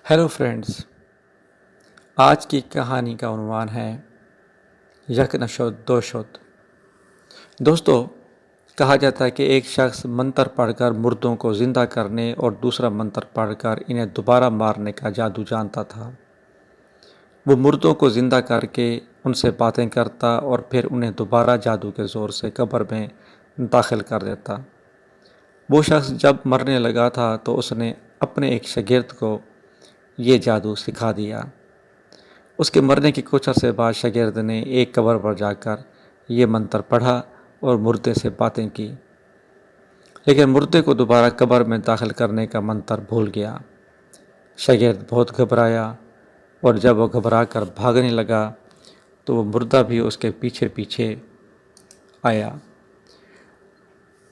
Hello friends, آج کی کہانی کا عنوان ہے یک نشد دو شد۔ دوستو، کہا جاتا ہے کہ ایک شخص منتر پڑھ کر مردوں کو زندہ کرنے اور دوسرا منتر پڑھ کر انہیں دوبارہ مارنے کا جادو جانتا تھا۔ وہ مردوں کو زندہ کر کے ان سے باتیں کرتا اور پھر انہیں دوبارہ جادو کے زور سے قبر میں داخل کر دیتا۔ وہ شخص جب مرنے لگا تھا تو اس نے اپنے ایک شاگرد کو یہ جادو سکھا دیا۔ اس کے مرنے کے کچھ عرصے بعد شاگرد نے ایک قبر پر جا کر یہ منتر پڑھا اور مردے سے باتیں کی، لیکن مردے کو دوبارہ قبر میں داخل کرنے کا منتر بھول گیا۔ شاگرد بہت گھبرایا اور جب وہ گھبرا کر بھاگنے لگا تو وہ مردہ بھی اس کے پیچھے پیچھے آیا۔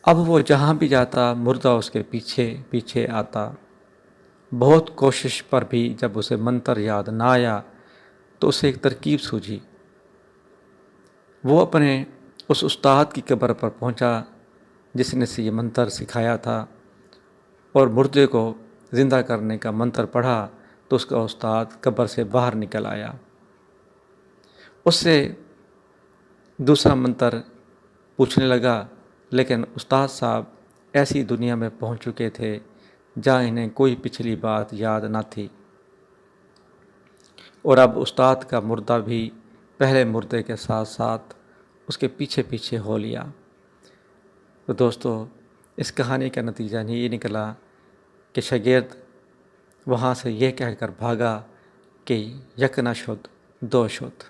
اب وہ جہاں بھی جاتا مردہ اس کے پیچھے پیچھے آتا۔ بہت کوشش پر بھی جب اسے منتر یاد نہ آیا تو اسے ایک ترکیب سوجھی۔ وہ اپنے اس استاد کی قبر پر پہنچا جس نے اسے یہ منتر سکھایا تھا اور مردے کو زندہ کرنے کا منتر پڑھا تو اس کا استاد قبر سے باہر نکل آیا۔ اس سے دوسرا منتر پوچھنے لگا، لیکن استاد صاحب ایسی دنیا میں پہنچ چکے تھے جہاں انہیں کوئی پچھلی بات یاد نہ تھی، اور اب استاد کا مردہ بھی پہلے مردے کے ساتھ ساتھ اس کے پیچھے پیچھے ہو لیا۔ تو دوستو، اس کہانی کا نتیجہ یہ نکلا کہ شاگرد وہاں سے یہ کہہ کر بھاگا کہ یک نہ شد دو شد۔